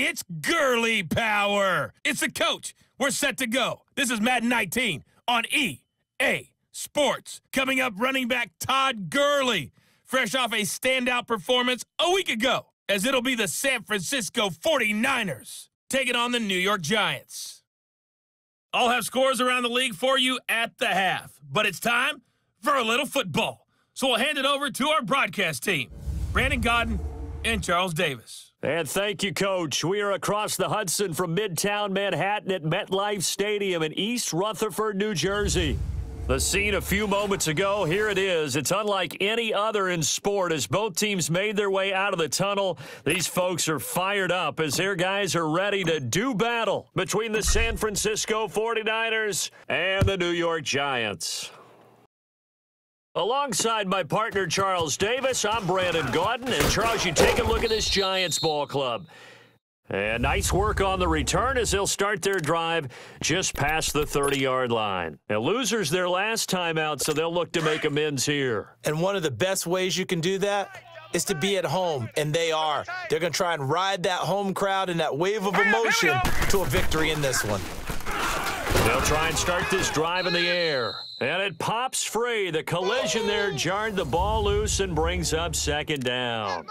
It's Gurley power. It's the coach. We're set to go. This is Madden 19 on EA Sports. Coming up, running back Todd Gurley, fresh off a standout performance a week ago, as it'll be the San Francisco 49ers taking on the New York Giants. I'll have scores around the league for you at the half, but it's time for a little football. So we'll hand it over to our broadcast team, Brandon Godden and Charles Davis. And thank you, Coach. We are across the Hudson from Midtown Manhattan at MetLife Stadium in East Rutherford, New Jersey. The scene a few moments ago, here it is. It's unlike any other in sport as both teams made their way out of the tunnel. These folks are fired up as their guys are ready to do battle between the San Francisco 49ers and the New York Giants. Alongside my partner, Charles Davis, I'm Brandon Gaudin. And, Charles, you take a look at this Giants ball club. And nice work on the return as they'll start their drive just past the 30-yard line. Now, losers their last time out, so they'll look to make amends here. And one of the best ways you can do that is to be at home, and they are. They're going to try and ride that home crowd and that wave of emotion to a victory in this one. They'll try and start this drive in the air. And it pops free. The collision there jarred the ball loose and brings up second down.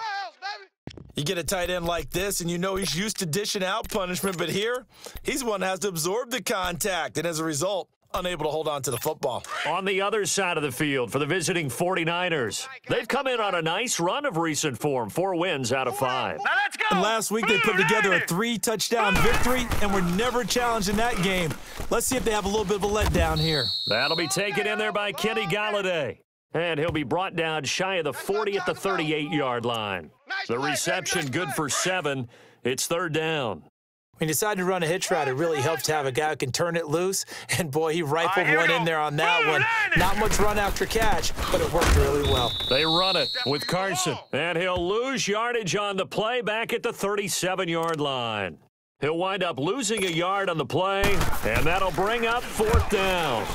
You get a tight end like this, and you know he's used to dishing out punishment, but here, he's one that has to absorb the contact, and as a result, unable to hold on to the football. On the other side of the field for the visiting 49ers, they've come in on a nice run of recent form, 4 wins out of 5. Now let's go. And last week, they put together a 3-touchdown victory, and were never challenged in that game. Let's see if they have a little bit of a letdown here. That'll be taken in there by Kenny Galladay. And he'll be brought down shy of the 40 at the 38-yard line. The reception good for 7. It's third down. When you decide to run a hitch route, it really helps to have a guy who can turn it loose. And, boy, he rifled one in there on that one. Not much run after catch, but it worked really well. They run it with Carson. And he'll lose yardage on the play back at the 37-yard line. He'll wind up losing a yard on the play, and that'll bring up fourth down.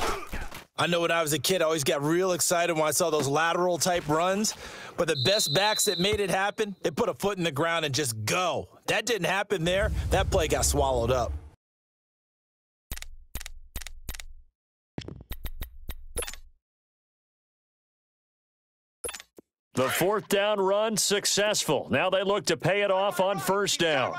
I know when I was a kid, I always got real excited when I saw those lateral-type runs. But the best backs that made it happen, they put a foot in the ground and just go. That didn't happen there. That play got swallowed up. The fourth down run successful. Now they look to pay it off on first down.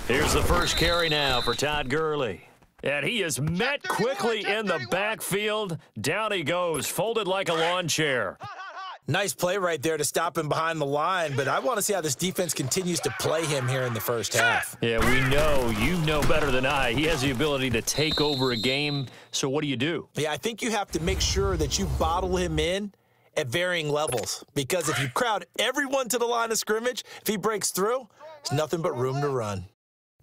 Here's the first carry now for Todd Gurley. And he is met quickly in the backfield. Down he goes, folded like a lawn chair. Nice play right there to stop him behind the line, but I want to see how this defense continues to play him here in the first half. Yeah, we know. You know better than I. He has the ability to take over a game, so what do? Yeah, I think you have to make sure that you bottle him in at varying levels, because if you crowd everyone to the line of scrimmage, if he breaks through, there's nothing but room to run.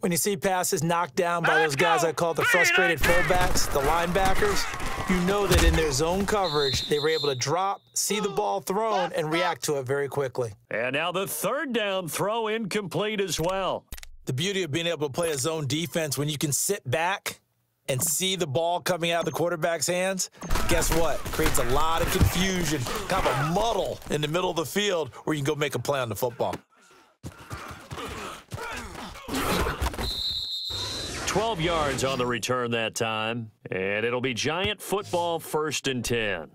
When you see passes knocked down by those guys I call the frustrated fullbacks, the linebackers, you know that in their zone coverage, they were able to drop, see the ball thrown, and react to it very quickly. And now the third down throw incomplete as well. The beauty of being able to play a zone defense when you can sit back and see the ball coming out of the quarterback's hands, guess what? Creates a lot of confusion, kind of a muddle in the middle of the field where you can go make a play on the football. 12 yards on the return that time, and it'll be Giant football, 1st and 10.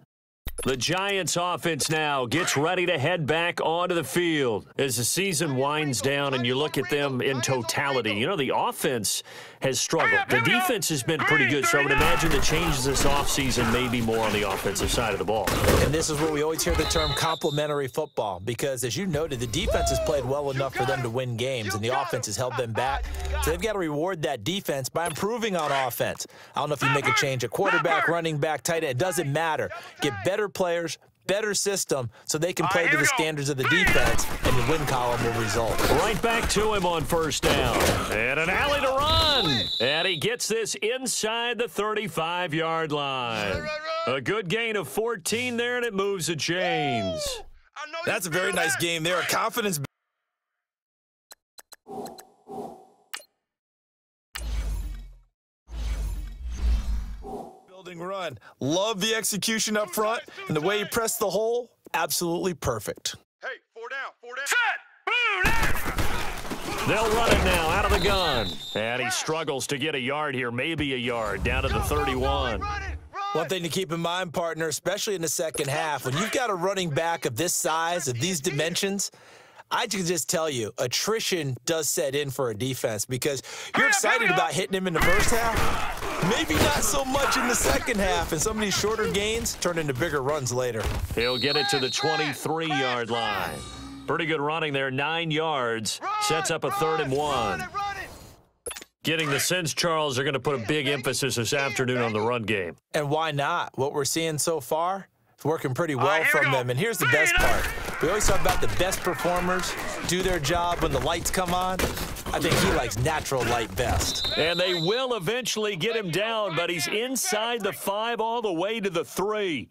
The Giants offense now gets ready to head back onto the field as the season winds down and you look at them in totality. You know, the offense has struggled. The defense has been pretty good, so I would imagine the changes this offseason may be more on the offensive side of the ball. And this is where we always hear the term complementary football, because as you noted, the defense has played well enough for them to win games, and the offense has held them back. So they've got to reward that defense by improving on offense. I don't know if you make a change at quarterback, running back, tight end. It doesn't matter. Get better players, better system, so they can play to the standards of the defense, and the win column will result. Right back to him on first down. And an alley to run. And he gets this inside the 35-yard line. A good gain of 14 there, and it moves the chains. That's a very nice game there. A confidence. Run. Love the execution up front, and the way he pressed the hole, absolutely perfect. Hey, They'll run it now out of the gun. And he struggles to get a yard here, maybe a yard, down to the 31. One thing to keep in mind, partner, especially in the second half, when you've got a running back of this size, of these dimensions, I can just tell you, attrition does set in for a defense because you're excited about hitting him in the first half. Maybe not so much in the second half, and some of these shorter gains turn into bigger runs later. He'll get it to the 23-yard line. Pretty good running there, 9 yards. Sets up a 3rd and 1. Getting the sense, Charles, are going to put a big emphasis this afternoon on the run game. And why not? What we're seeing so far, it's working pretty well from them. And here's the best part. We always talk about the best performers do their job when the lights come on. I think he likes natural light best. And they will eventually get him down, but he's inside the 5 all the way to the 3.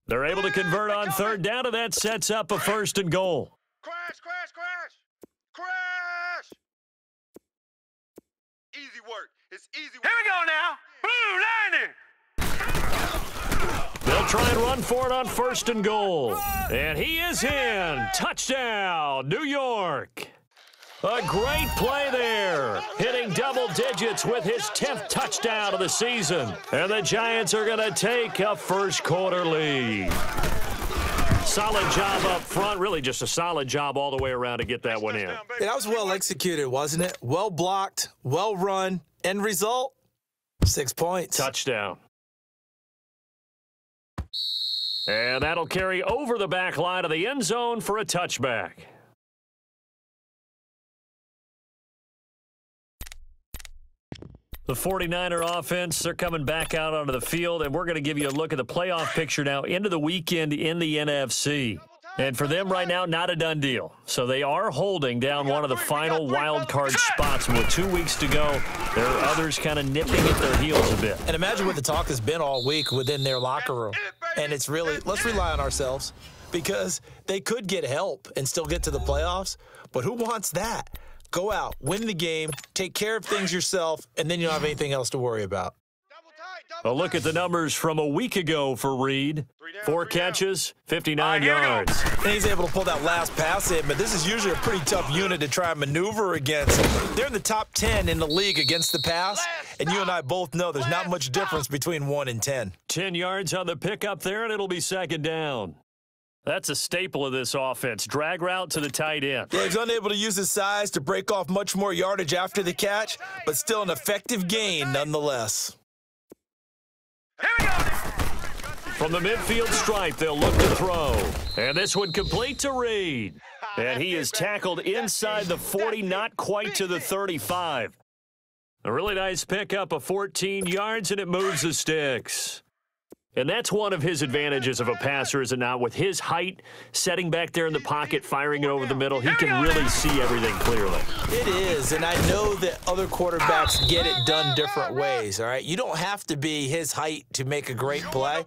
They're able to convert on 3rd down, and that sets up a 1st and goal. Crash, crash, crash! Crash! Easy work. It's easy work. Here we go now. Blue Lightning! They'll try and run for it on 1st and goal. And he is in. Touchdown, New York. A great play there. Hitting double digits with his 10th touchdown of the season. And the Giants are going to take a first-quarter lead. Solid job up front. Really just a solid job all the way around to get that one in. Yeah, that was well executed, wasn't it? Well blocked, well run. End result, 6 points. Touchdown. And that'll carry over the back line of the end zone for a touchback. The 49er offense, they're coming back out onto the field, and we're going to give you a look at the playoff picture now into the weekend in the NFC. And for them right now, not a done deal. So they are holding down one of the final wild card spots. And with 2 weeks to go, there are others kind of nipping at their heels a bit. And imagine what the talk has been all week within their locker room. And it's really, let's rely on ourselves because they could get help and still get to the playoffs. But who wants that? Go out, win the game, take care of things yourself, and then you don't have anything else to worry about. A look at the numbers from a week ago for Reed. 4 catches, 59 yards. And he's able to pull that last pass in, but this is usually a pretty tough unit to try and maneuver against. They're in the top 10 in the league against the pass, and you and I both know there's not much difference between 1 and 10. 10 yards on the pickup there, and it'll be 2nd down. That's a staple of this offense. Drag route to the tight end. Yeah, he's unable to use his size to break off much more yardage after the catch, but still an effective gain nonetheless. From the midfield stripe, they'll look to throw. And this one complete to Reed. And he is tackled inside the 40, not quite to the 35. A really nice pickup of 14 yards, and it moves the sticks. And that's one of his advantages of a passer, is it not? With his height, setting back there in the pocket, firing it over the middle, he can really see everything clearly. It is, and I know that other quarterbacks get it done different ways, all right? You don't have to be his height to make a great play,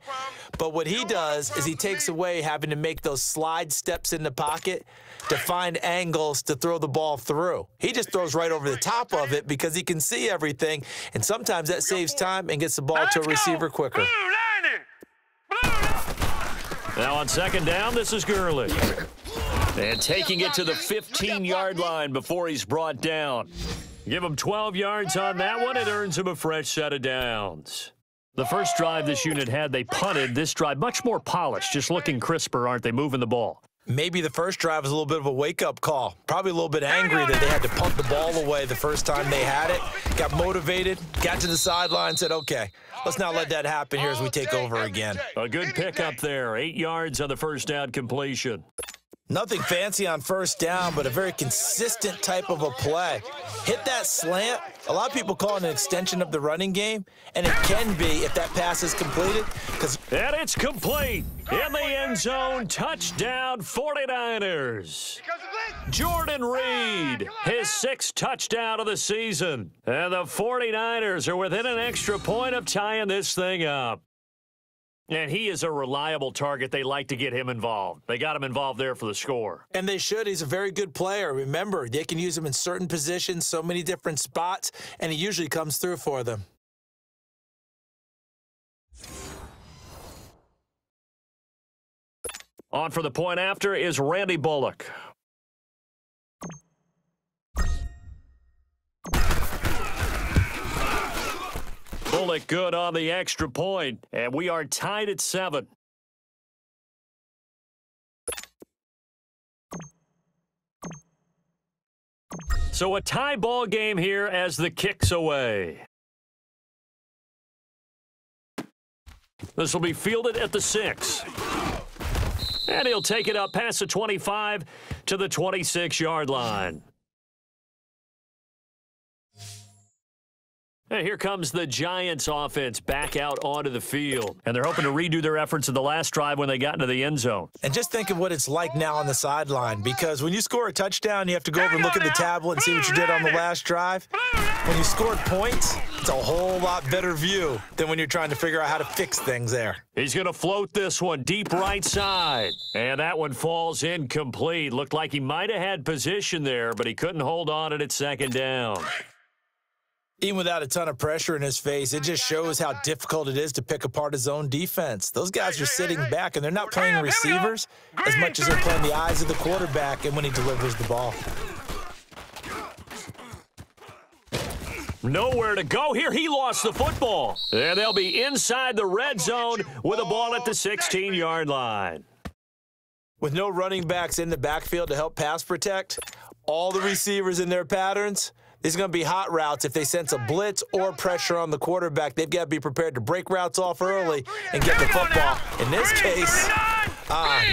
but what he does is he takes away having to make those slide steps in the pocket to find angles to throw the ball through. He just throws right over the top of it because he can see everything, and sometimes that saves time and gets the ball to a receiver quicker. Now on 2nd down, this is Gurley. And taking it to the 15-yard line before he's brought down. Give him 12 yards on that one. It earns him a fresh set of downs. The first drive this unit had, they punted. This drive, much more polished, just looking crisper, aren't they, moving the ball? Maybe the first drive was a little bit of a wake-up call. Probably a little bit angry that they had to punt the ball away the first time they had it. Got motivated, got to the sideline, said, okay, let's not let that happen here as we take over again. A good pickup there, 8 yards on the first down completion. Nothing fancy on first down, but a very consistent type of a play. Hit that slant. A lot of people call it an extension of the running game, and it can be if that pass is completed. And it's complete. In the end zone, touchdown 49ers. Jordan Reed, his 6th touchdown of the season. And the 49ers are within an extra point of tying this thing up. And he is a reliable target. They like to get him involved. They got him involved there for the score. And they should. He's a very good player. Remember, they can use him in certain positions, so many different spots, and he usually comes through for them. On for the point after is Randy Bullock. Bullock good on the extra point, and we are tied at 7. So a tie ball game here as the kick's away. This will be fielded at the 6. And he'll take it up past the 25 to the 26-yard line. And here comes the Giants offense back out onto the field. And they're hoping to redo their efforts in the last drive when they got into the end zone. And just think of what it's like now on the sideline, because when you score a touchdown, you have to go over and look at the tablet and see what you did on the last drive. When you scored points, it's a whole lot better view than when you're trying to figure out how to fix things there. He's going to float this one deep right side. And that one falls incomplete. Looked like he might have had position there, but he couldn't hold on at second down. Even without a ton of pressure in his face, it just shows how difficult it is to pick apart his own defense. Those guys are sitting back, and they're not playing receivers as much as they're playing the eyes of the quarterback and when he delivers the ball. Nowhere to go here. He lost the football. And they'll be inside the red zone with a ball at the 16-yard line. With no running backs in the backfield to help pass protect, all the receivers in their patterns, these are going to be hot routes. If they sense a blitz or pressure on the quarterback, they've got to be prepared to break routes off early and get the football. In this case,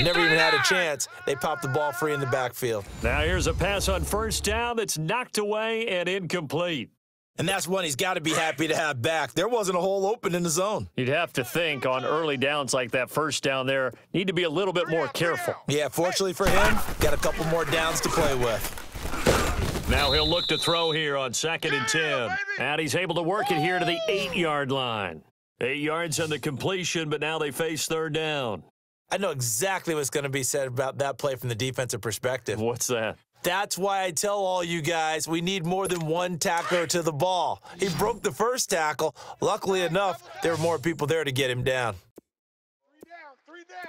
never even had a chance. They popped the ball free in the backfield. Now here's a pass on first down that's knocked away and incomplete. And that's one he's got to be happy to have back. There wasn't a hole open in the zone. You'd have to think on early downs like that first down there, need to be a little bit more careful. Yeah, fortunately for him, got a couple more downs to play with. Now he'll look to throw here on 2nd and 10. And he's able to work it here to the 8-yard line. 8 yards on the completion, but now they face 3rd down. I know exactly what's going to be said about that play from the defensive perspective. What's that? That's why I tell all you guys we need more than one tackler to the ball. He broke the first tackle. Luckily enough, there were more people there to get him down. 3 down.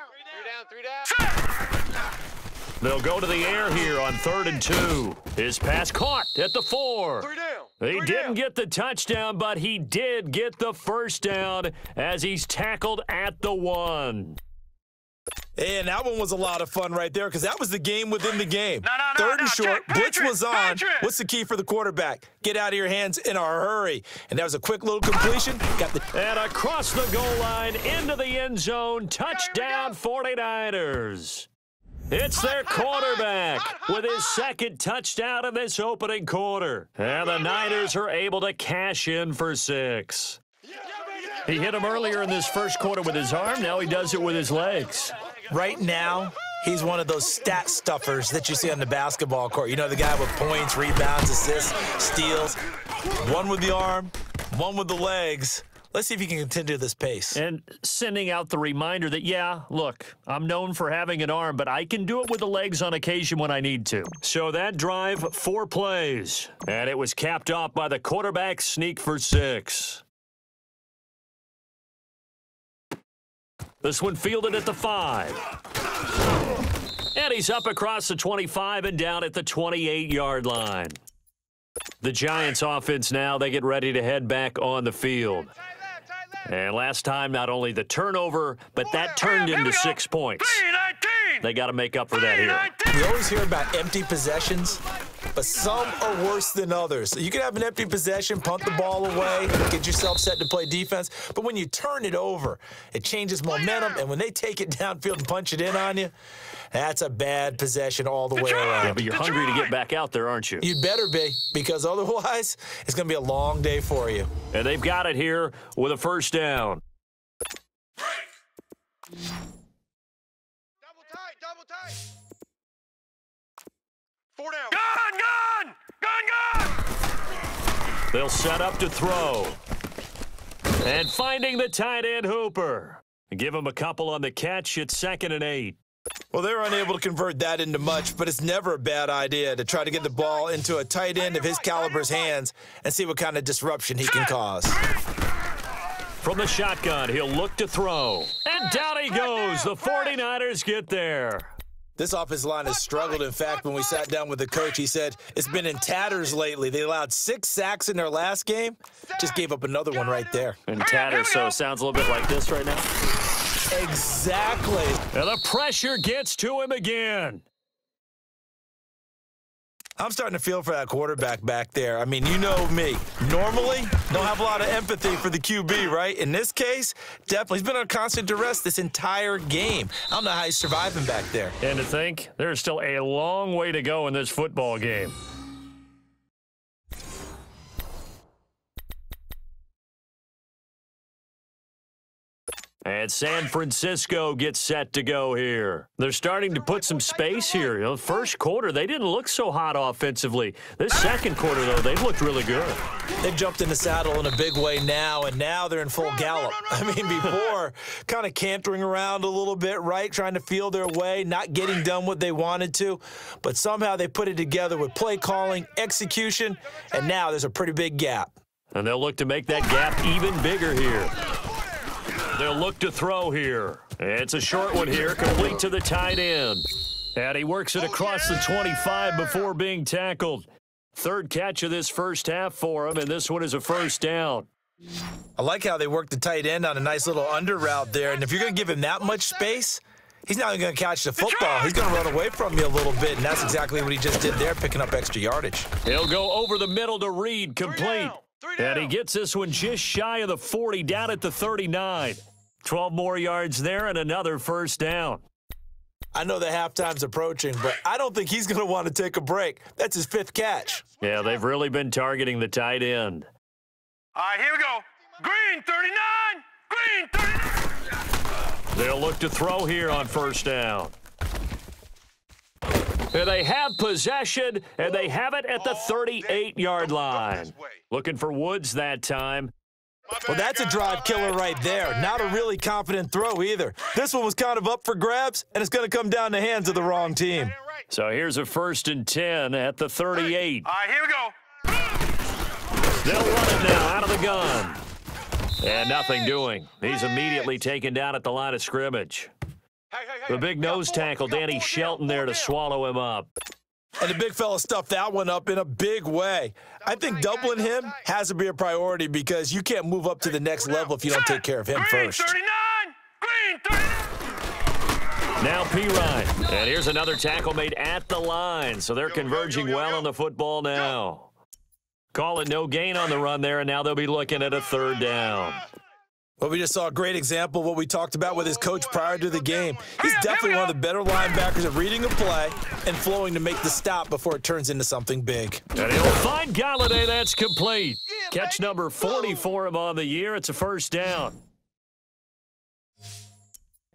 They'll go to the air here on 3rd and 2. His pass caught at the 4. 3 down. He didn't get the touchdown, but he did get the first down as he's tackled at the 1. And that one was a lot of fun right there because that was the game within the game. No, 3rd and short, blitz was on. Patrick. What's the key for the quarterback? Get out of your hands in a hurry. And that was a quick little completion. And across the goal line into the end zone, touchdown 49ers. It's their quarterback with his 2nd touchdown in this opening quarter. And the Niners are able to cash in for 6. He hit him earlier in this first quarter with his arm. Now he does it with his legs. Right now, he's one of those stat stuffers that you see on the basketball court. You know, the guy with points, rebounds, assists, steals. One with the arm, one with the legs. Let's see if he can continue this pace. And sending out the reminder that, yeah, look, I'm known for having an arm, but I can do it with the legs on occasion when I need to. So that drive, 4 plays. And it was capped off by the quarterback sneak for 6. This one fielded at the 5. And he's up across the 25 and down at the 28-yard line. The Giants offense now, they get ready to head back on the field. And last time, not only the turnover, but that turned into 6 points. They got to make up for that here. We always hear about empty possessions, but some are worse than others. So you can have an empty possession, punt the ball away, get yourself set to play defense. But when you turn it over, it changes momentum. And when they take it downfield and punch it in on you, that's a bad possession all the way around. Yeah, but you're hungry to get back out there, aren't you? You'd better be, because otherwise, it's going to be a long day for you. And they've got it here with a first down. Double tight. 4 down. Gun. They'll set up to throw. And finding the tight end Hooper. Give him a couple on the catch. It's 2nd and 8. Well, they were unable to convert that into much, but it's never a bad idea to try to get the ball into a tight end of his caliber's hands and see what kind of disruption he can cause. From the shotgun, he'll look to throw. And down he goes. The 49ers get there. This offensive line has struggled. In fact, when we sat down with the coach, he said it's been in tatters lately. They allowed 6 sacks in their last game. Just gave up another one right there. In tatters, so it sounds a little bit like this right now. Exactly. And the pressure gets to him again. I'm starting to feel for that quarterback back there. I mean, you know me. Normally, don't have a lot of empathy for the QB, right? In this case, definitely. He's been under constant duress this entire game. I don't know how he's surviving back there. And to think, there's still a long way to go in this football game. And San Francisco gets set to go here. They're starting to put some space here. You know, first quarter, they didn't look so hot offensively. This second quarter, though, they've looked really good. They've jumped in the saddle in a big way now, and now they're in full gallop. I mean, before, kind of cantering around a little bit, right, trying to feel their way, not getting done what they wanted to. But somehow they put it together with play calling, execution, and now there's a pretty big gap. And they'll look to make that gap even bigger here. They'll look to throw here. It's a short one here, complete to the tight end. And he works it across the 25 before being tackled. Third catch of this first half for him, and this one is a first down. I like how they worked the tight end on a nice little under route there. And if you're going to give him that much space, he's not going to catch the football. He's going to run away from you a little bit, and that's exactly what he just did there, picking up extra yardage. He'll go over the middle to Reed, complete. And he gets this one just shy of the 40, down at the 39. 12 more yards there and another first down. I know the halftime's approaching, but I don't think he's going to want to take a break. That's his 5th catch. Yeah, they've really been targeting the tight end. All right, here we go. Green 39. Green 39. They'll look to throw here on first down. And they have possession, and they have it at the 38-yard line. Looking for Woods that time. Well, that's a drive killer right there. Not a really confident throw either. This one was kind of up for grabs, and it's going to come down the hands of the wrong team. So here's a 1st and 10 at the 38. All right, here we go. They'll run it now out of the gun. And nothing doing. He's immediately taken down at the line of scrimmage. The big nose tackle, Danny Shelton, there to swallow him up. And the big fella stuffed that one up in a big way. I think doubling him has to be a priority because you can't move up to the next level if you don't take care of him first. Green 39. Now P. Ryan. And here's another tackle made at the line. So they're converging well on the football now. Call it no gain on the run there, and now they'll be looking at a 3rd down. Well, we just saw a great example of what we talked about with his coach prior to the game. He's definitely one of the better linebackers at reading a play and flowing to make the stop before it turns into something big. And he'll find Galladay. That's complete. Catch number 40 for him on the year. It's a first down.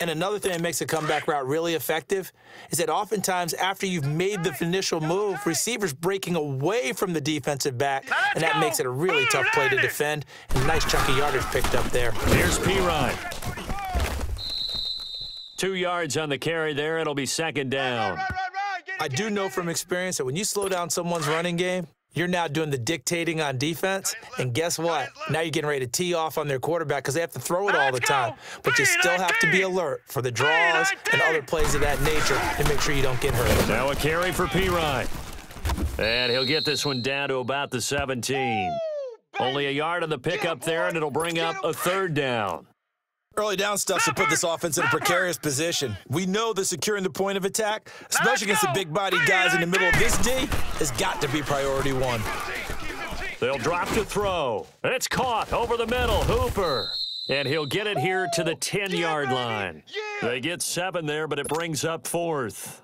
And another thing that makes a comeback route really effective is that oftentimes after you've made the initial move, receivers breaking away from the defensive back, and that makes it a really tough play to defend. And a nice chunk of yardage picked up there. Here's P. Ryan. 2 yards on the carry there. It'll be 2nd down. I do know from experience that when you slow down someone's running game, you're now doing the dictating on defense, and guess what? Now you're getting ready to tee off on their quarterback because they have to throw it all the time. But you still have to be alert for the draws and other plays of that nature to make sure you don't get hurt. Now a carry for P. Ryan. And he'll get this one down to about the 17. Only a yard on the pickup there, and it'll bring up a 3rd down. Early down stuff to put this offense in a precarious position. We know that securing the point of attack, especially against the big-bodied guys in the middle of this D, has got to be priority 1. They'll drop to throw. It's caught over the middle. Hooper. And he'll get it here to the 10-yard line. They get 7 there, but it brings up 4th.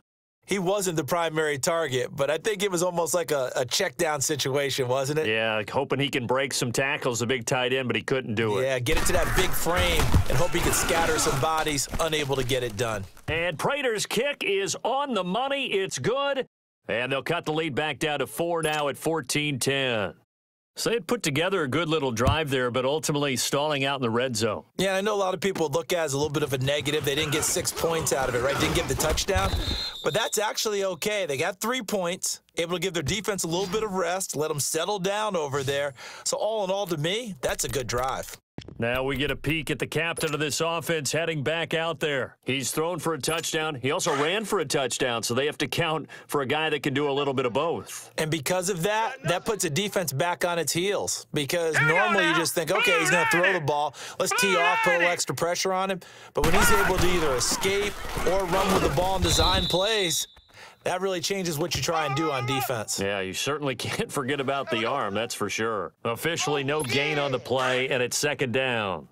He wasn't the primary target, but I think it was almost like a check-down situation, wasn't it? Yeah, hoping he can break some tackles, the big tight end, but he couldn't do it. Yeah, get it to that big frame and hope he can scatter some bodies, unable to get it done. And Prater's kick is on the money. It's good. And they'll cut the lead back down to 4 now at 14-10. So they had put together a good little drive there, but ultimately stalling out in the red zone. Yeah, I know a lot of people would look at it as a little bit of a negative. They didn't get 6 points out of it, right? Didn't get the touchdown. But that's actually okay. They got 3 points, able to give their defense a little bit of rest, let them settle down over there. So all in all, to me, that's a good drive. Now we get a peek at the captain of this offense heading back out there. He's thrown for a touchdown. He also ran for a touchdown, so they have to count for a guy that can do a little bit of both. And because of that, that puts a defense back on its heels. Because normally you just think, okay, he's going to throw the ball. Let's tee off, put a little extra pressure on him. But when he's able to either escape or run with the ball and design plays, that really changes what you try and do on defense. Yeah, you certainly can't forget about the arm, that's for sure. Officially no gain on the play, and it's second down.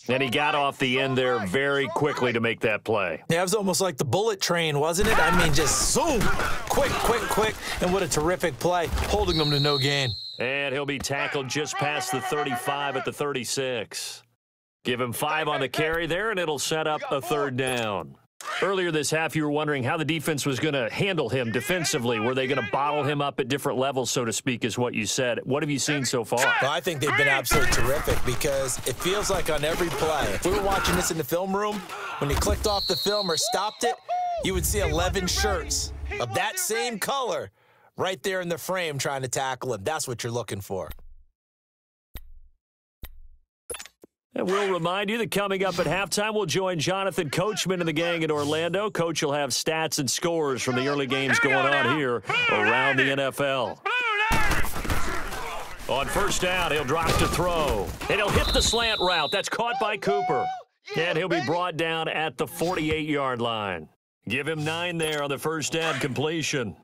And he got off the end there very quickly to make that play. Yeah, it was almost like the bullet train, wasn't it? I mean, just zoom, quick, quick, quick, and what a terrific play, holding them to no gain. And he'll be tackled just past the 35 at the 36. Give him 5 on the carry there, and it'll set up a third down. Earlier this half, you were wondering how the defense was going to handle him defensively. Were they going to bottle him up at different levels, so to speak, is what you said. What have you seen so far? Well, I think they've been absolutely terrific because it feels like on every play, if we were watching this in the film room, when he clicked off the film or stopped it, you would see 11 shirts of that same color right there in the frame trying to tackle him. That's what you're looking for. And we'll remind you that coming up at halftime, we'll join Jonathan Coachman and the gang in Orlando. Coach will have stats and scores from the early games going on here around the NFL. On first down, he'll drop to throw. And he'll hit the slant route. That's caught by Cooper. And he'll be brought down at the 48-yard line. Give him 9 there on the first down completion.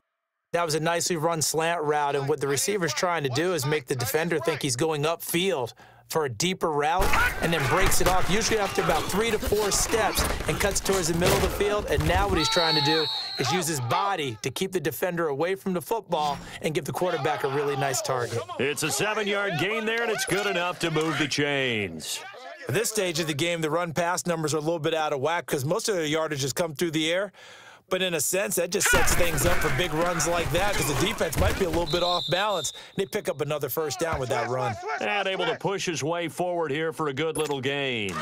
That was a nicely run slant route, and what the receiver's trying to do is make the defender think he's going upfield for a deeper route and then breaks it off, usually after about 3 to 4 steps, and cuts towards the middle of the field. And now what he's trying to do is use his body to keep the defender away from the football and give the quarterback a really nice target. It's a 7-yard gain there, and it's good enough to move the chains. At this stage of the game, the run-pass numbers are a little bit out of whack because most of the yardage has come through the air. But in a sense, that just sets things up for big runs like that because the defense might be a little bit off balance. They pick up another first down with that run. And able to push his way forward here for a good little gain.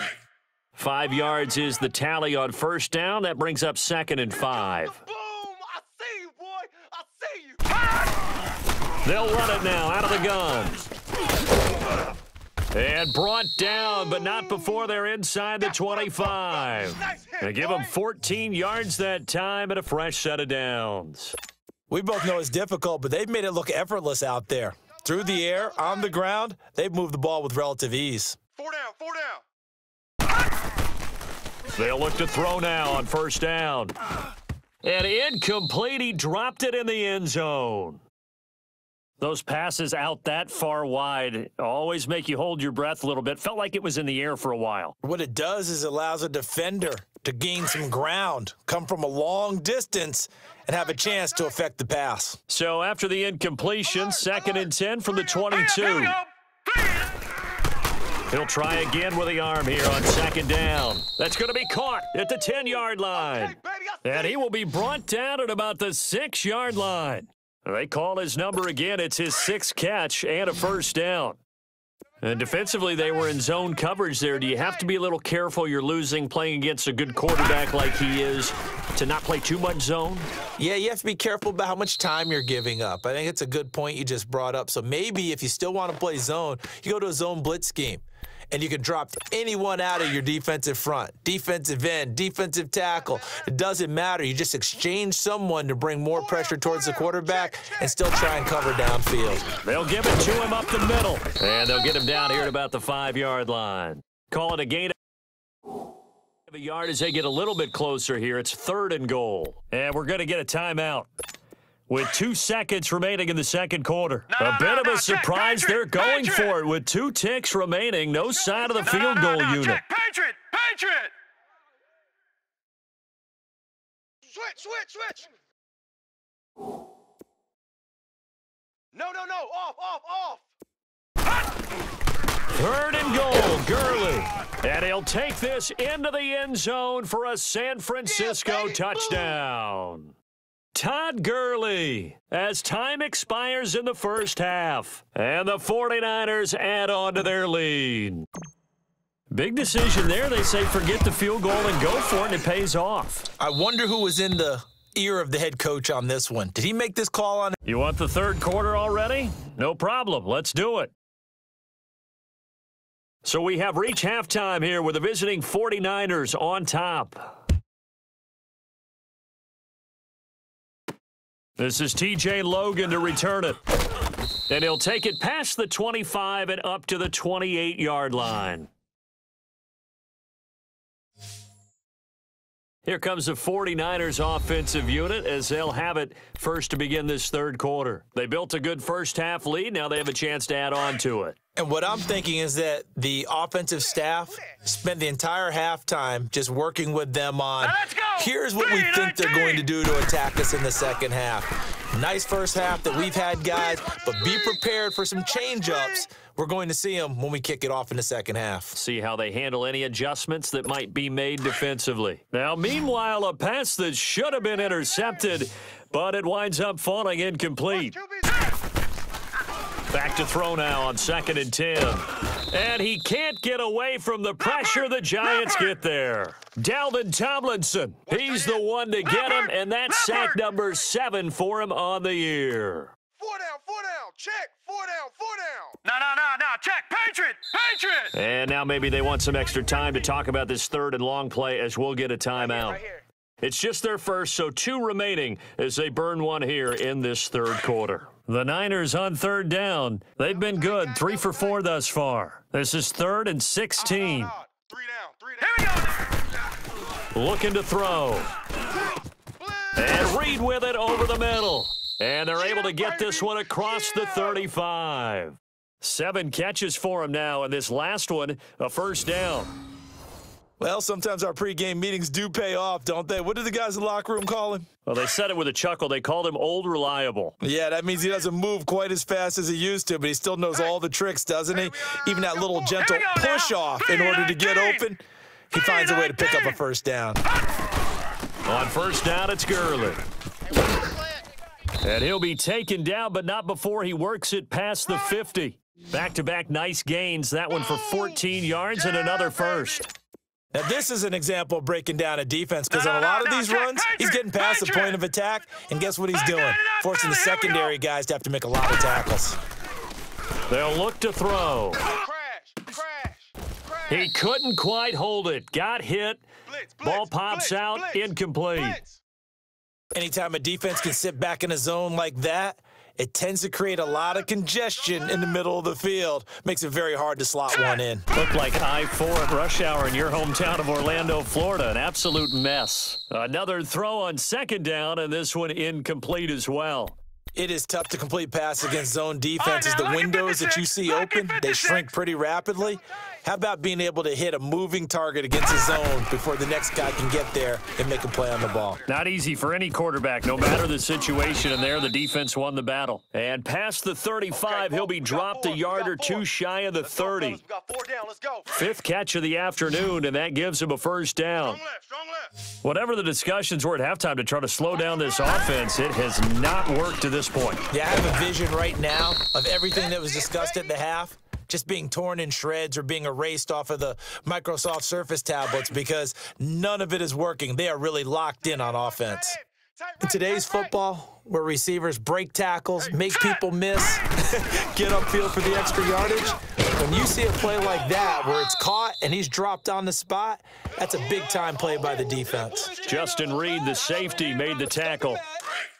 5 yards is the tally on first down. That brings up 2nd and 5. Boom! I see you, boy. I see you. They'll run it now out of the gun. And brought down, but not before they're inside the 25. They give them 14 yards that time and a fresh set of downs. We both know it's difficult, but they've made it look effortless out there. Through the air, on the ground, they've moved the ball with relative ease. 4 down, 4 down. They'll look to throw now on first down. And incomplete. He dropped it in the end zone. Those passes out that far wide always make you hold your breath a little bit. Felt like it was in the air for a while. What it does is it allows a defender to gain some ground, come from a long distance, and have a chance to affect the pass. So after the incompletion, 2nd and 10 from the 22. He'll try again with the arm here on 2nd down. That's going to be caught at the 10-yard line. And he will be brought down at about the 6-yard line. They call his number again. It's his 6th catch and a first down. And defensively, they were in zone coverage there. Do you have to be a little careful you're losing playing against a good quarterback like he is to not play too much zone? Yeah, you have to be careful about how much time you're giving up. I think it's a good point you just brought up. So maybe if you still want to play zone, you go to a zone blitz scheme. And you can drop anyone out of your defensive front, defensive end, defensive tackle. It doesn't matter. You just exchange someone to bring more pressure towards the quarterback and still try and cover downfield. They'll give it to him up the middle. And they'll get him down here at about the 5-yard line. Call it a gain of a yard as they get a little bit closer here. It's 3rd and goal. And we're going to get a timeout with 2 seconds remaining in the second quarter. A bit of a surprise. They're going for it with 2 ticks remaining. No sign of the field goal unit. Patriot! Switch! No, off! 3rd and goal, Gurley. And he'll take this into the end zone for a San Francisco touchdown. Todd Gurley as time expires in the first half. And the 49ers add on to their lead. Big decision there. They say forget the field goal and go for it, and it pays off. I wonder who was in the ear of the head coach on this one. Did he make this call on? You want the 3rd quarter already? No problem. Let's do it. So we have reached halftime here with the visiting 49ers on top. This is TJ Logan to return it. And he'll take it past the 25 and up to the 28-yard line. Here comes the 49ers offensive unit as they'll have it first to begin this third quarter. They built a good first-half lead. Now they have a chance to add on to it. And what I'm thinking is that the offensive staff spent the entire halftime just working with them on, here's what we think they're going to do to attack us in the second half. Nice first half that we've had, guys, but be prepared for some change-ups. We're going to see them when we kick it off in the second half. See how they handle any adjustments that might be made defensively. Now, meanwhile, a pass that should have been intercepted, but it winds up falling incomplete. Back to throw now on 2nd and 10. And he can't get away from the pressure the Giants get there. Dalvin Tomlinson, he's the one to get him, and that's sack number 7 for him on the year. 4 down, check, 4 down. No, check, Patriot. And now maybe they want some extra time to talk about this third and long play as we'll get a timeout. Right here. It's just their first, so 2 remaining as they burn one here in this third quarter. The Niners on 3rd down. They've been good, 3 for 4 thus far. This is 3rd and 16. 3 down. Here we go. Looking to throw. And Reed with it over the middle. And they're able to get this one across the 35. 7 catches for him now, and this last one, a first down. Well, sometimes our pregame meetings do pay off, don't they? What did the guys in the locker room call him? Well, they said it with a chuckle. They called him Old Reliable. Yeah, that means he doesn't move quite as fast as he used to, but he still knows all the tricks, doesn't he? Even that little gentle push-off in order to get open, he finds a way to pick up a first down. On first down, it's Gurley. And he'll be taken down, but not before he works it past the 50. Back-to-back nice gains. That one for 14 yards and another first. Now, this is an example of breaking down a defense because on a lot of these runs, he's getting past the point of attack, and guess what he's doing? Forcing the secondary guys to have to make a lot of tackles. They'll look to throw. He couldn't quite hold it. Got hit. Ball pops out. Incomplete. Anytime a defense can sit back in a zone like that, it tends to create a lot of congestion in the middle of the field. Makes it very hard to slot one in. Looked like I-4 at rush hour in your hometown of Orlando, Florida. An absolute mess. Another throw on 2nd down, and this one incomplete as well. It is tough to complete pass against zone defenses. The windows that you see open, they shrink pretty rapidly. How about being able to hit a moving target against a zone before the next guy can get there and make a play on the ball? Not easy for any quarterback, no matter the situation, and there the defense won the battle. And past the 35, he'll be dropped a yard or 2 shy of the 30. We got 4 down, let's go. 5th catch of the afternoon, and that gives him a first down. Strong left. Whatever the discussions were at halftime to try to slow down this offense, it has not worked to this point. Yeah, I have a vision right now of everything that was discussed at the half just being torn in shreds or being erased off of the Microsoft Surface tablets because none of it is working. They are really locked in on offense. In today's football, where receivers break tackles, make people miss, get upfield for the extra yardage, when you see a play like that where it's caught and he's dropped on the spot, that's a big-time play by the defense. Justin Reed, the safety, made the tackle.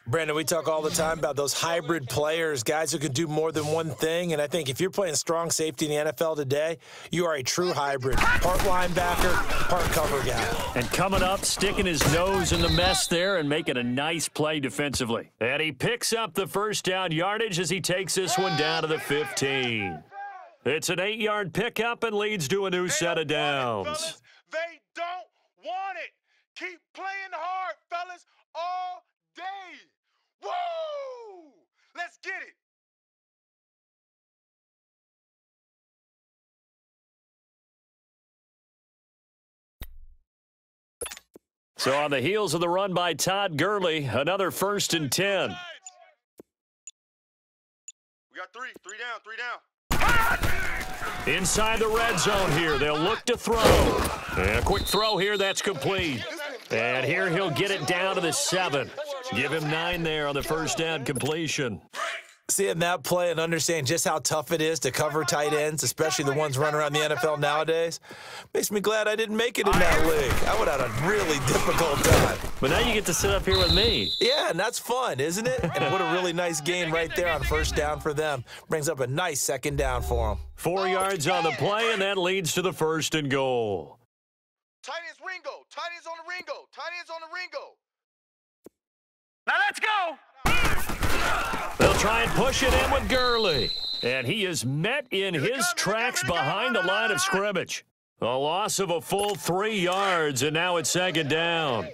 Brandon, we talk all the time about those hybrid players, guys who can do more than one thing, and I think if you're playing strong safety in the NFL today, you are a true hybrid. Part linebacker, part cover guy. And coming up, sticking his nose in the mess there and making a nice play defensively. And he picks up the first down yardage as he takes this one down to the 15. It's an 8-yard pickup and leads to a new set of downs. They don't want it. Keep playing hard, fellas, all day. Woo! Let's get it. So on the heels of the run by Todd Gurley, another 1st and 10. We got 3 down. Inside the red zone here, they'll look to throw. And a quick throw here, that's complete. And here he'll get it down to the 7. Give him 9 there on the first down completion. Seeing that play and understand just how tough it is to cover tight ends, especially the ones running around the NFL nowadays, makes me glad I didn't make it in that league. I would have had a really difficult time. But now you get to sit up here with me. Yeah, and that's fun, isn't it? And what a really nice gain right there on first down for them. Brings up a nice second down for them. 4 yards on the play, and that leads to the 1st and goal. Tight end's Ringo. Tight end's on the Ringo. Tight end's on the Ringo. Now let's go. They'll try and push it in with Gurley. And he is met in his tracks behind the line of scrimmage. A loss of a full 3 yards, and now it's 2nd down.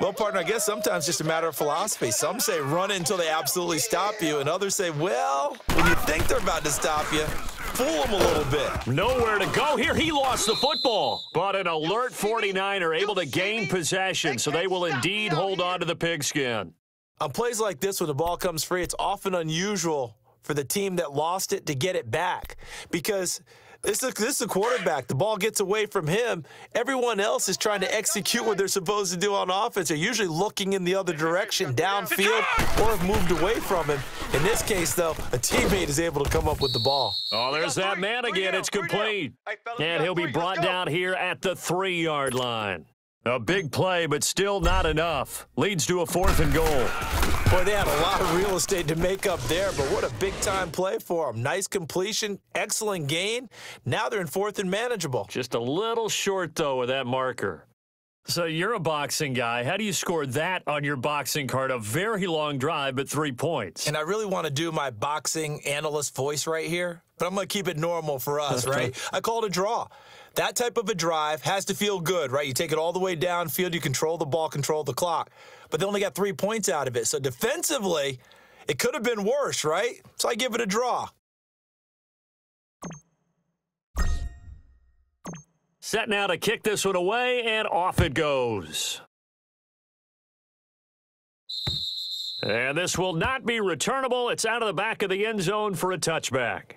Well, partner, I guess sometimes it's just a matter of philosophy. Some say run until they absolutely stop you, and others say, well, when you think they're about to stop you, fool them a little bit. Nowhere to go here. He lost the football. But an alert 49er able to gain possession, so they will indeed hold on to the pigskin. On plays like this, when the ball comes free, it's often unusual for the team that lost it to get it back because this is the quarterback. The ball gets away from him. Everyone else is trying to execute what they're supposed to do on offense. They're usually looking in the other direction, downfield, or have moved away from him. In this case, though, a teammate is able to come up with the ball. Oh, there's that man again. It's complete. And he'll be brought down here at the 3-yard line. A big play, but still not enough. Leads to a 4th and goal. Boy, they had a lot of real estate to make up there, but what a big-time play for them. Nice completion, excellent gain. Now they're in 4th and manageable. Just a little short, though, with that marker. So you're a boxing guy. How do you score that on your boxing card? A very long drive, but 3 points. And I really want to do my boxing analyst voice right here, but I'm going to keep it normal for us, right? I call it a draw. That type of a drive has to feel good, right? You take it all the way downfield, you control the ball, control the clock. But they only got 3 points out of it. So defensively, it could have been worse, right? So I give it a draw. Set now to kick this one away, and off it goes. And this will not be returnable. It's out of the back of the end zone for a touchback.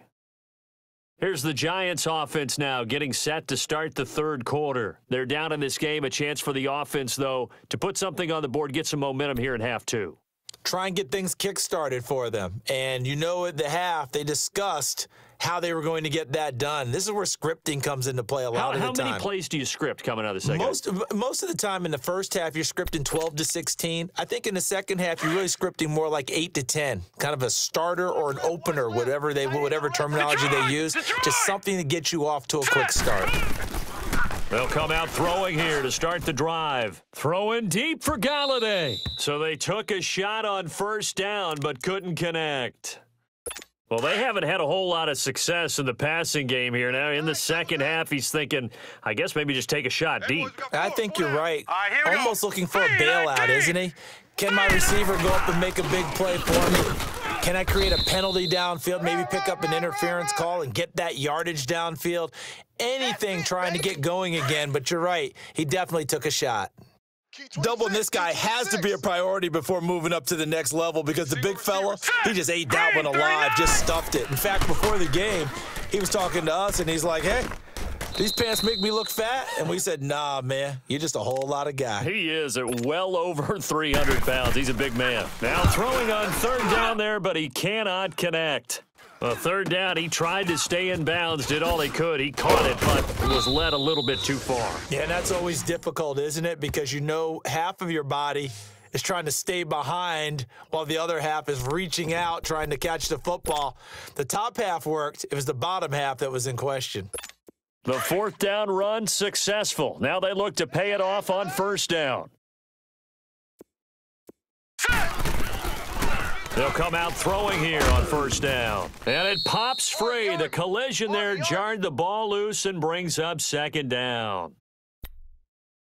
Here's the Giants offense now getting set to start the 3rd quarter. They're down in this game. A chance for the offense, though, to put something on the board, get some momentum here in half 2. Try and get things kick-started for them. And you know at the half, they discussed how they were going to get that done. This is where scripting comes into play a lot of the time. How many plays do you script coming out of the second? Most of the time in the first half, you're scripting 12 to 16. I think in the second half, you're really scripting more like 8 to 10, kind of a starter or an opener, whatever terminology they use, just something to get you off to a quick start. They'll come out throwing here to start the drive. Throwing deep for Galladay. So they took a shot on 1st down, but couldn't connect. Well, they haven't had a whole lot of success in the passing game here. Now, in the second half, he's thinking, I guess maybe just take a shot deep. I think you're right. Almost looking for a bailout, isn't he? Can my receiver go up and make a big play for me? Can I create a penalty downfield, maybe pick up an interference call and get that yardage downfield? Anything trying to get going again, but you're right. He definitely took a shot. Doubling this guy has to be a priority before moving up to the next level because the big fella, he just ate that one alive, just stuffed it. In fact, before the game, he was talking to us, and he's like, hey, these pants make me look fat? And we said, nah, man, you're just a whole lot of guy. He is at well over 300 pounds. He's a big man. Now throwing on 3rd down there, but he cannot connect. Well, 3rd down, he tried to stay in bounds, did all he could. He caught it, but was led a little bit too far. Yeah, and that's always difficult, isn't it? Because you know half of your body is trying to stay behind while the other half is reaching out, trying to catch the football. The top half worked. It was the bottom half that was in question. The 4th down run successful. Now they look to pay it off on 1st down. They'll come out throwing here on 1st down. And it pops free. The collision there jarred the ball loose and brings up 2nd down.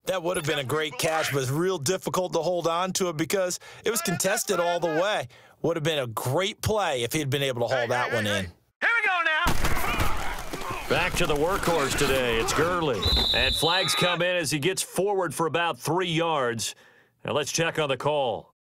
That would have been a great catch, but it's real difficult to hold on to it because it was contested all the way. Would have been a great play if he'd been able to hold that one in. Here we go now. Back to the workhorse today. It's Gurley. And flags come in as he gets forward for about 3 yards. Now let's check on the call.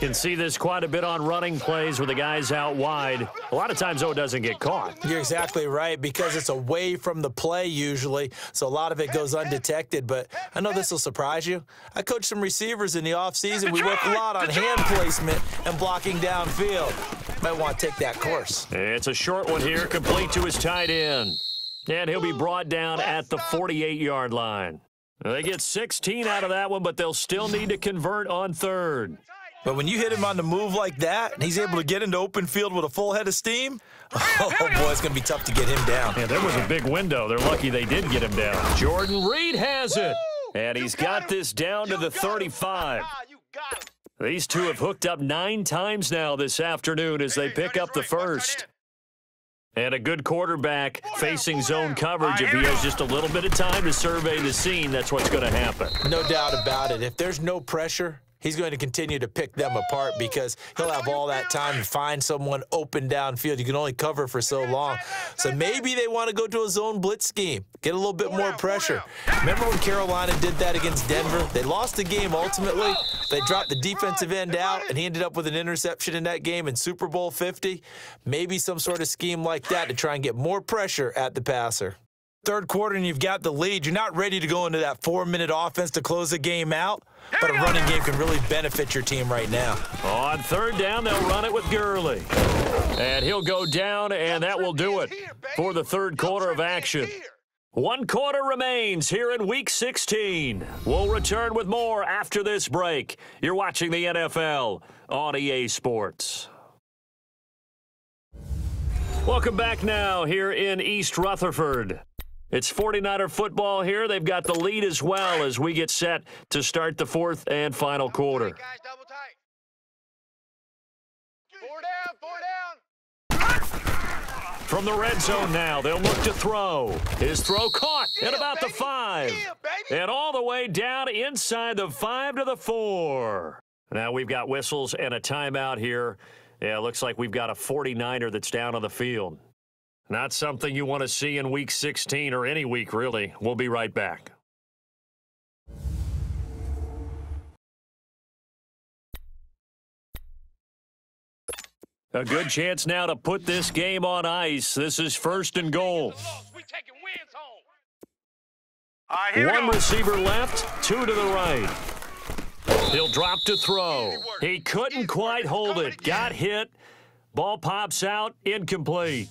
Can see this quite a bit on running plays where the guy's out wide. A lot of times, though, it doesn't get caught. You're exactly right, because it's away from the play usually, so a lot of it goes undetected. But I know this will surprise you. I coached some receivers in the offseason. We work a lot on hand placement and blocking downfield. Might want to take that course. It's a short one here, complete to his tight end. And he'll be brought down at the 48-yard line. They get 16 out of that one, but they'll still need to convert on third. But when you hit him on the move like that, and he's able to get into open field with a full head of steam, oh, boy, it's going to be tough to get him down. Yeah, there was a big window. They're lucky they did get him down. Jordan Reed has it. And he's got this down to the 35. These two have hooked up 9 times now this afternoon as they pick up the first. And a good quarterback facing zone coverage. If he has just a little bit of time to survey the scene, that's what's going to happen. No doubt about it. If there's no pressure, he's going to continue to pick them apart because he'll have all that time to find someone open downfield. You can only cover for so long. So maybe they want to go to a zone blitz scheme, get a little bit more pressure. Remember when Carolina did that against Denver? They lost the game ultimately. They dropped the defensive end out, and he ended up with an interception in that game in Super Bowl 50. Maybe some sort of scheme like that to try and get more pressure at the passer. Third quarter and you've got the lead. You're not ready to go into that 4-minute offense to close the game out, but a running game can really benefit your team right now. On third down, they'll run it with Gurley. And he'll go down, and that will do it for the third quarter of action. 1 quarter remains here in Week 16. We'll return with more after this break. You're watching the NFL on EA Sports. Welcome back now here in East Rutherford. It's 49er football here. They've got the lead as well as we get set to start the fourth and final quarter. Guys, double tight. 4 down. From the red zone now, they'll look to throw. His throw caught at about the 5. And all the way down inside the 5 to the 4. Now we've got whistles and a timeout here. Yeah, it looks like we've got a 49er that's down on the field. Not something you want to see in Week 16 or any week, really. We'll be right back. A good chance now to put this game on ice. This is 1st and goal. One receiver left, 2 to the right. He'll drop to throw. He couldn't quite hold it. Got hit. Ball pops out, incomplete.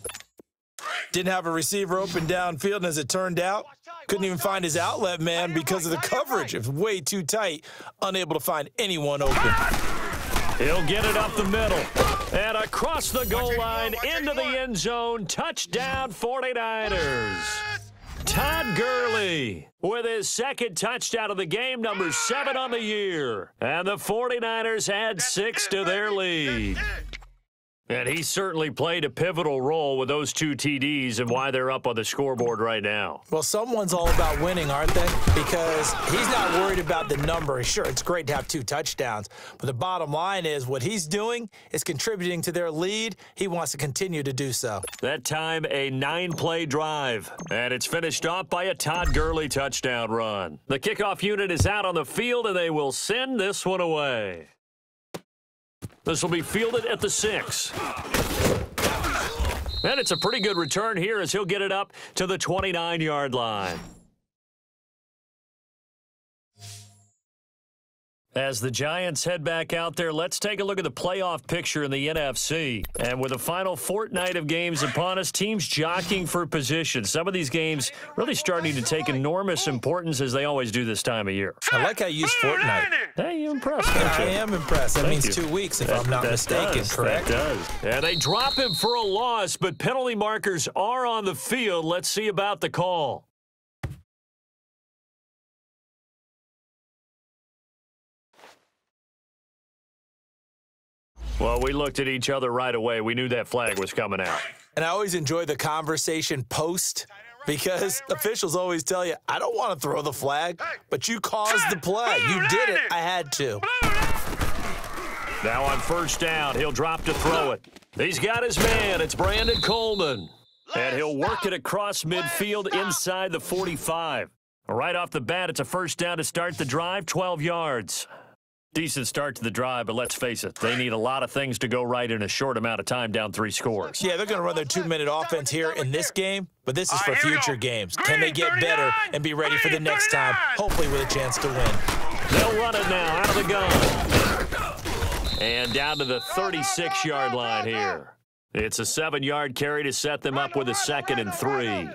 Didn't have a receiver open downfield, and as it turned out, couldn't even find his outlet man because of the coverage. It was way too tight, unable to find anyone open. He'll get it up the middle. And across the goal line, into the end zone. Touchdown, 49ers. Todd Gurley with his 2nd touchdown of the game, number 7 on the year. And the 49ers add 6 to their lead. And he certainly played a pivotal role with those 2 TDs and why they're up on the scoreboard right now. Well, someone's all about winning, aren't they? Because he's not worried about the number. Sure, it's great to have 2 touchdowns, but the bottom line is what he's doing is contributing to their lead. He wants to continue to do so. That time, a 9-play drive, and it's finished off by a Todd Gurley touchdown run. The kickoff unit is out on the field, and they will send this one away. This will be fielded at the 6. And it's a pretty good return here as he'll get it up to the 29-yard line. As the Giants head back out there, let's take a look at the playoff picture in the NFC. And with the final fortnight of games upon us, teams jockeying for position. Some of these games really starting to take enormous importance as they always do this time of year. I like how you use fortnight. Hey, you impressed, don't you? I am impressed. That means 2 weeks, if I'm not mistaken, does, correct? That does. Yeah, they drop him for a loss, but penalty markers are on the field. Let's see about the call. Well, we looked at each other right away. We knew that flag was coming out. And I always enjoy the conversation post because officials always tell you, I don't want to throw the flag, but you caused the play. You did it. I had to. Now on 1st down, he'll drop to throw it. He's got his man. It's Brandon Coleman. And he'll work it across midfield inside the 45. Right off the bat, it's a 1st down to start the drive, 12 yards. Decent start to the drive, but let's face it, they need a lot of things to go right in a short amount of time, down 3 scores. Yeah, they're going to run their 2-minute offense here in this game, but this is for future games. Can they get better and be ready for the next time, hopefully with a chance to win? They'll run it now out of the gun. And down to the 36-yard line here. It's a 7-yard carry to set them up with a 2nd and 3.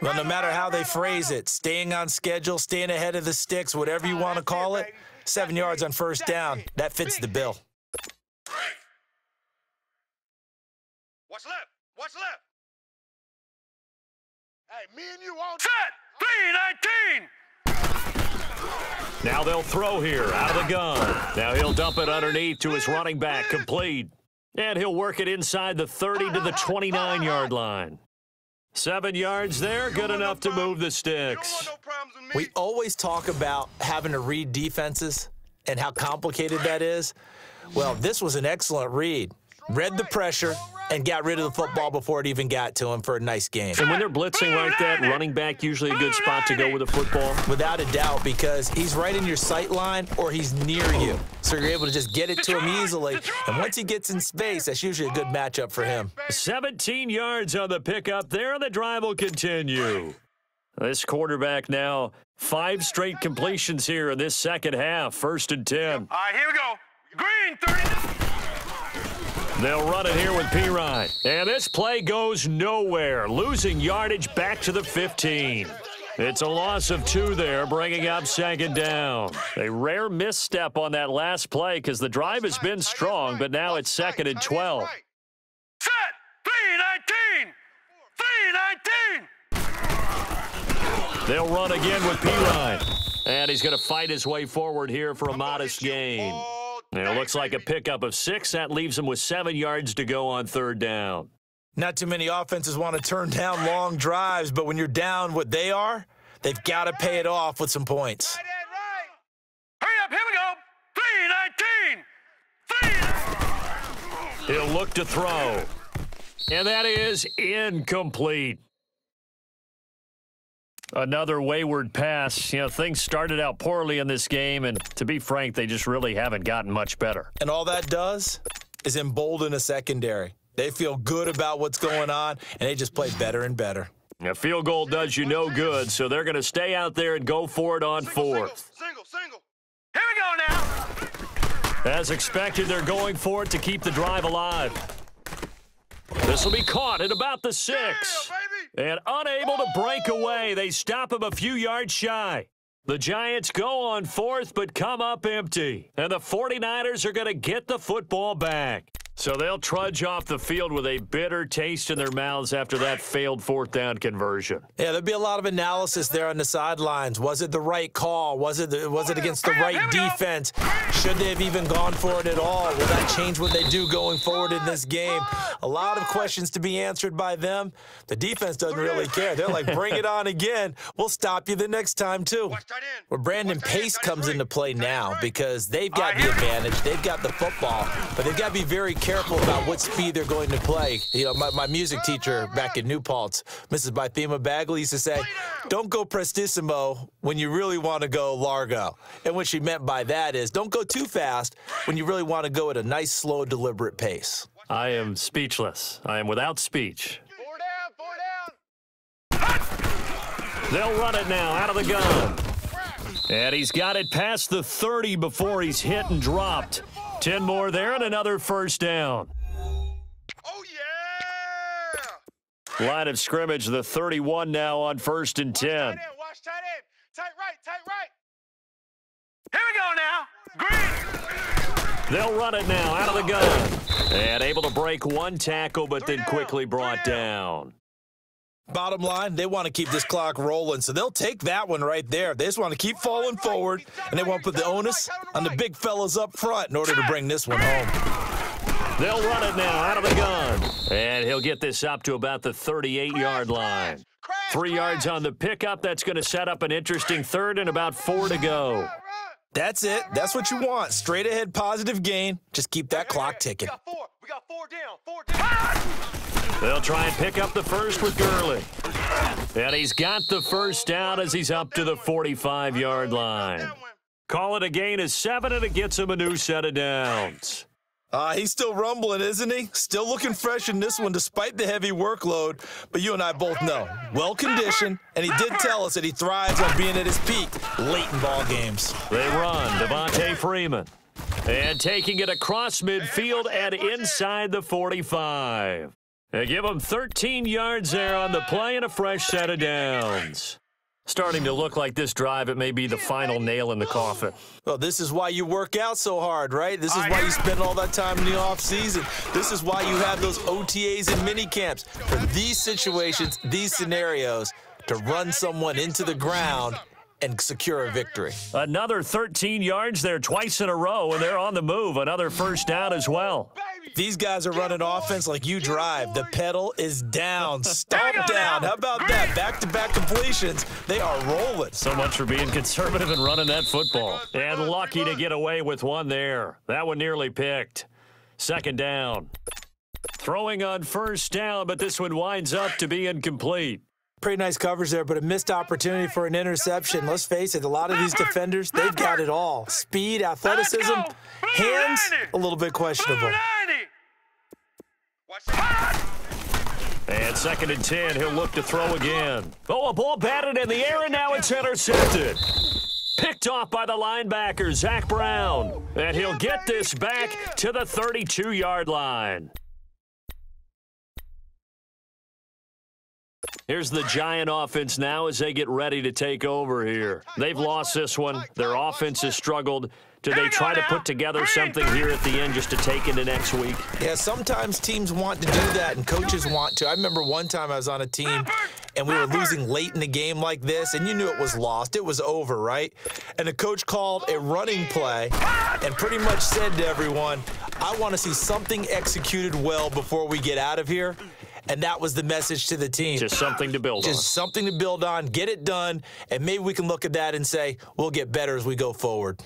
Well, no matter how they phrase it, staying on schedule, staying ahead of the sticks, whatever you want to call it, 7 yards on first down, that fits the bill. Watch left. Watch left. Hey, me and you on Set. 3-19. Now they'll throw here out of the gun. Now he'll dump it underneath to his running back, complete. And he'll work it inside the 30 to the 29-yard line. 7 yards there, good enough to move the sticks. We always talk about having to read defenses and how complicated that is. Well, this was an excellent read. Read the pressure and got rid of the football before it even got to him for a nice game. And when they're blitzing like that, running back usually a good spot to go with the football? Without a doubt, because he's right in your sight line or he's near you. So you're able to just get it to him easily. And once he gets in space, that's usually a good matchup for him. 17 yards on the pickup there, and the drive will continue. This quarterback now, 5 straight completions here in this second half, 1st and 10. All right, here we go. Green 30. They'll run it here with Pirine. And this play goes nowhere, losing yardage back to the 15. It's a loss of 2 there, bringing up 2nd down. A rare misstep on that last play because the drive has been strong, but now it's 2nd and 12. Set. 3-19. 3-19. They'll run again with Pirine. And he's going to fight his way forward here for a modest gain. And it looks like a pickup of 6. That leaves him with 7 yards to go on 3rd down. Not too many offenses want to turn down long drives, but when you're down what they are, they've got to pay it off with some points. Hurry up, here we go. 3-19. 3. He'll look to throw. And that is incomplete. Another wayward pass. You know, things started out poorly in this game, and to be frank, they just really haven't gotten much better. And all that does is embolden a secondary. They feel good about what's going on, and they just play better and better. A field goal does you no good, so they're going to stay out there and go for it on 4th. Single. Here we go now. As expected, they're going for it to keep the drive alive. This will be caught at about the 6. And unable to break away, they stop him a few yards shy. The Giants go on 4th, but come up empty. And the 49ers are going to get the football back. So they'll trudge off the field with a bitter taste in their mouths after that failed 4th down conversion. Yeah, there'll be a lot of analysis there on the sidelines. Was it the right call? Was it against the right defense? Should they have even gone for it at all? Will that change what they do going forward in this game? A lot of questions to be answered by them. The defense doesn't really care. They're like, bring it on again. We'll stop you the next time, too. Where Brandon Pace comes into play now because they've got the advantage. They've got the football, but they've got to be very careful about what speed they're going to play. You know, my music teacher back in New Paltz, Mrs. Bythema Bagley, used to say, don't go prestissimo when you really want to go largo. And what she meant by that is don't go too fast when you really want to go at a nice, slow, deliberate pace. I am speechless. I am without speech. 4 down. They'll run it now out of the gun. And he's got it past the 30 before he's hit and dropped. 10 more there and another 1st down. Oh, yeah. Line of scrimmage, the 31 now on 1st and 10. Watch tight end. Tight right. Here we go now. Green. They'll run it now out of the gun. And able to break 1 tackle, but then quickly brought down. Bottom line, they want to keep this clock rolling, so they'll take that one right there. They just want to keep falling forward, and they want to put the onus on the big fellas up front in order to bring this one home. They'll run it now out of the gun. And he'll get this up to about the 38-yard line. 3 yards on the pickup. That's going to set up an interesting 3rd and about 4 to go. That's it. That's what you want. Straight ahead, positive gain. Just keep that clock ticking. We got 4 down. They'll try and pick up the 1st with Gurley. And he's got the 1st down as he's up to the 45-yard line. Call it a gain of 7, and it gets him a new set of downs. He's still rumbling, isn't he? Still looking fresh in this one despite the heavy workload. But you and I both know, well-conditioned, and he did tell us that he thrives on being at his peak late in ball games. They run, Devontae Freeman. And taking it across midfield and inside the 45. They give him 13 yards there on the play and a fresh set of downs. Starting to look like this drive, it may be the final nail in the coffin. Well, this is why you work out so hard, right? This is why you spend all that time in the offseason. This is why you have those OTAs and mini camps. For these situations, these scenarios, to run someone into the ground and secure a victory. Another 13 yards there twice in a row, and they're on the move. Another first down as well. These guys are running offense like you drive. The pedal is down, stomp down. How about that? Back-to-back completions. They are rolling. So much for being conservative and running that football. And lucky to get away with one there. That one nearly picked. Second down. Throwing on first down, but this one winds up to be incomplete. Pretty nice coverage there, but a missed opportunity for an interception. Let's face it, a lot of these defenders, they've got it all. Speed, athleticism, hands, a little bit questionable. And 2nd and 10, he'll look to throw again. Oh, a ball batted in the air, and now it's intercepted. Picked off by the linebacker, Zach Brown. And he'll get this back to the 32-yard line. Here's the Giant offense now as they get ready to take over here. They've lost this one. Their offense has struggled. Do they try to put together something here at the end just to take into next week? Yeah, sometimes teams want to do that and coaches want to. I remember one time I was on a team and we were losing late in the game like this, and you knew it was lost. It was over, right? And the coach called a running play and pretty much said to everyone, I want to see something executed well before we get out of here. And that was the message to the team. Just something to build on. Just something to build on, get it done, and maybe we can look at that and say, we'll get better as we go forward.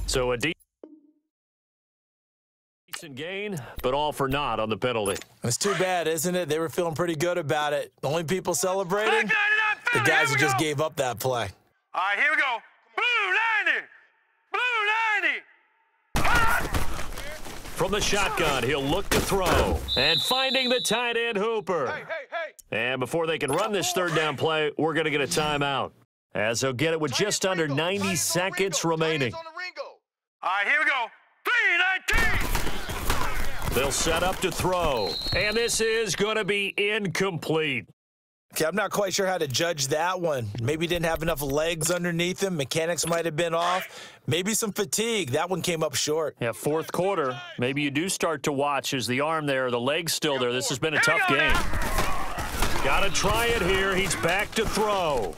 So a decent gain, but all for naught on the penalty. It's too bad, isn't it? They were feeling pretty good about it. The only people celebrating, the guys who just gave up that play. All right, here we go. Blue 90. Blue 90. From the shotgun, he'll look to throw. And finding the tight end, Hooper. And before they can run this third down play, we're going to get a timeout, as they'll get it with just under 90 seconds remaining. All right, here we go. 3-19. They'll set up to throw. And this is going to be incomplete. Okay, I'm not quite sure how to judge that one. Maybe didn't have enough legs underneath him. Mechanics might have been off. Maybe some fatigue. That one came up short. Yeah, fourth quarter. Maybe you do start to watch as the arm there, the leg's still there. This has been a tough game. Got to try it here. He's back to throw.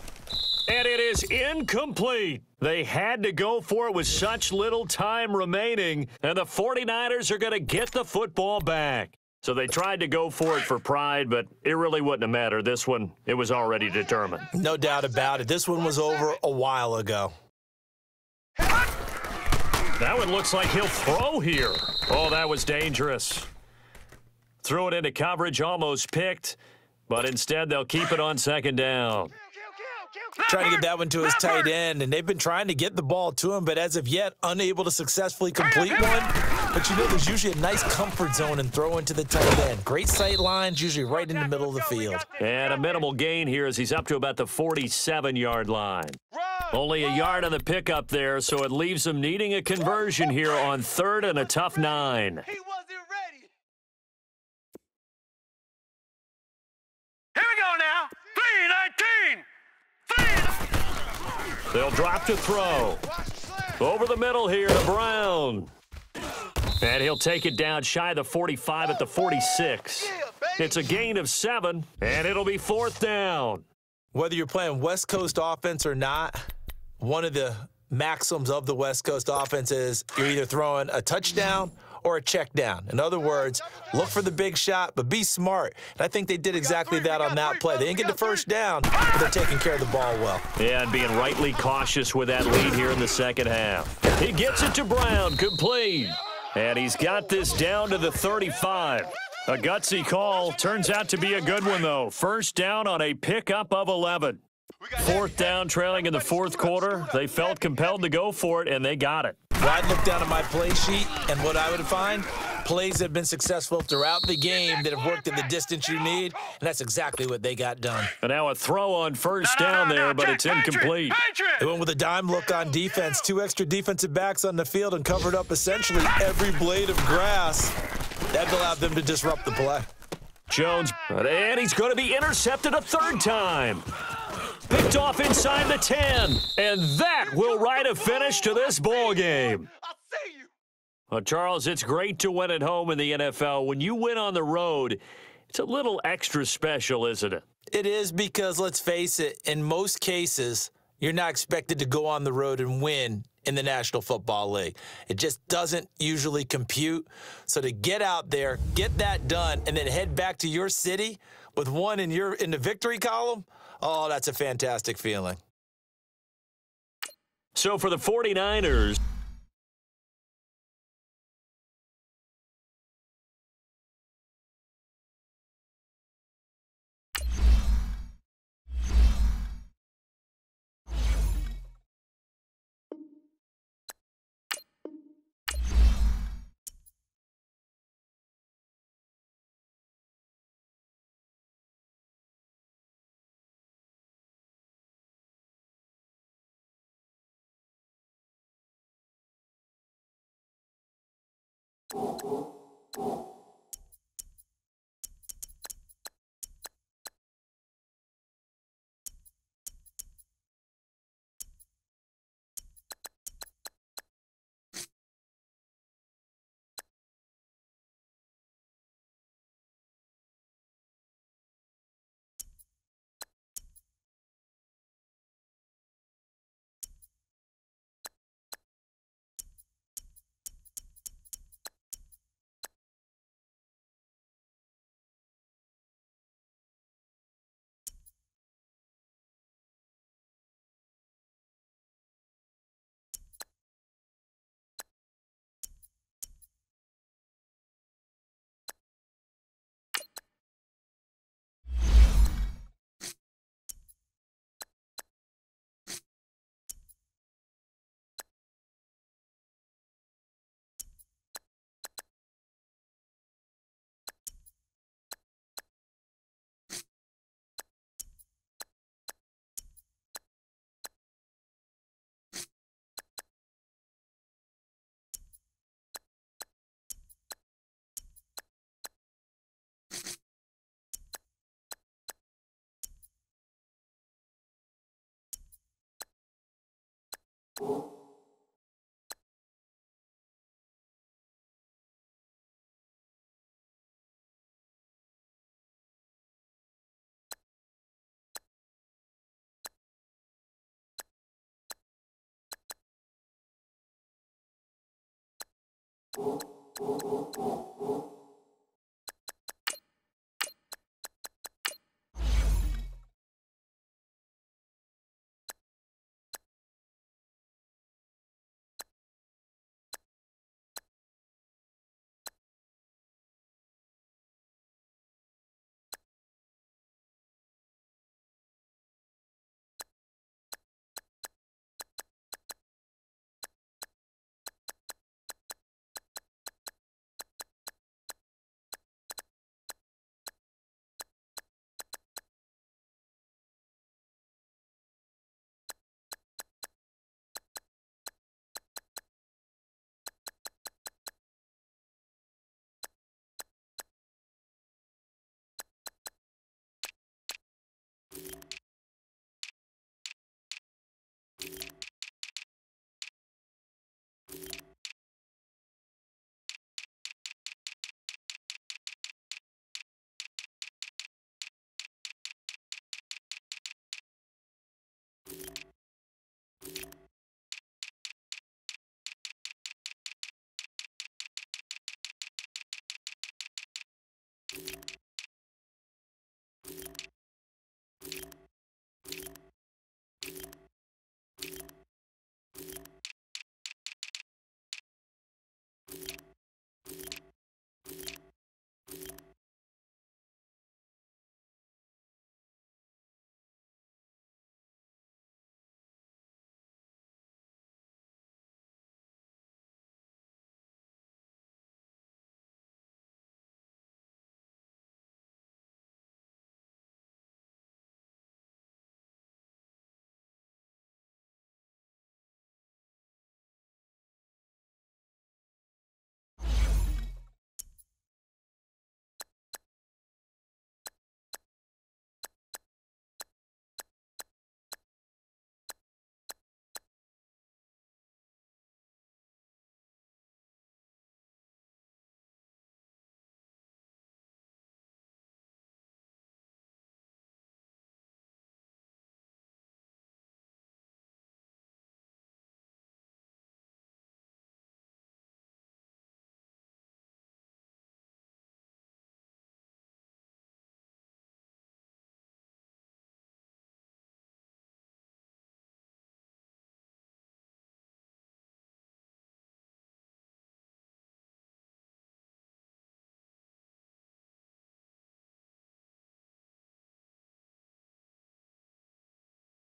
And it is incomplete. They had to go for it with such little time remaining, and the 49ers are going to get the football back. So they tried to go for it for pride, but it really wouldn't have mattered. This one, it was already determined. No doubt about it. This one was over a while ago. That one looks like he'll throw here. Oh, that was dangerous. Threw it into coverage, almost picked, but instead they'll keep it on second down. Trying to get that one to his tight end, and they've been trying to get the ball to him, but as of yet, unable to successfully complete one. But you know, there's usually a nice comfort zone in throwing to the tight end. Great sight lines, usually right in the middle of the field. And a minimal gain here as he's up to about the 47-yard line. Only a yard on the pickup there, so it leaves them needing a conversion here on third and a tough 9. He wasn't ready. Here we go now. 3-19. They'll drop to throw. Over the middle here to Brown. And he'll take it down shy of the 45 at the 46. It's a gain of 7, and it'll be fourth down. Whether you're playing West Coast offense or not, one of the maxims of the West Coast offense is you're either throwing a touchdown or a check down. In other words, look for the big shot, but be smart. And I think they did exactly that on that play. They didn't get the first down, but they're taking care of the ball well. Yeah, and being rightly cautious with that lead here in the second half. He gets it to Brown, complete. And he's got this down to the 35. A gutsy call. Turns out to be a good one, though. First down on a pickup of 11. Fourth down, trailing in the fourth quarter. They felt compelled to go for it, and they got it. Well, I'd look down at my play sheet, and what I would find, plays that have been successful throughout the game that have worked at the distance you need, and that's exactly what they got done. And now a throw on first down there, but it's incomplete. They went with a dime look on defense, 2 extra defensive backs on the field and covered up essentially every blade of grass. That allowed them to disrupt the play. Jones, and he's going to be intercepted a third time. Picked off inside the 10, and that will write a finish to this ball game. Well, Charles, it's great to win at home in the NFL. When you win on the road, it's a little extra special, isn't it? It is because, let's face it, in most cases, you're not expected to go on the road and win in the National Football League. It just doesn't usually compute. So to get out there, get that done, and then head back to your city with one in the victory column, oh, that's a fantastic feeling. So for the 49ers,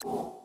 You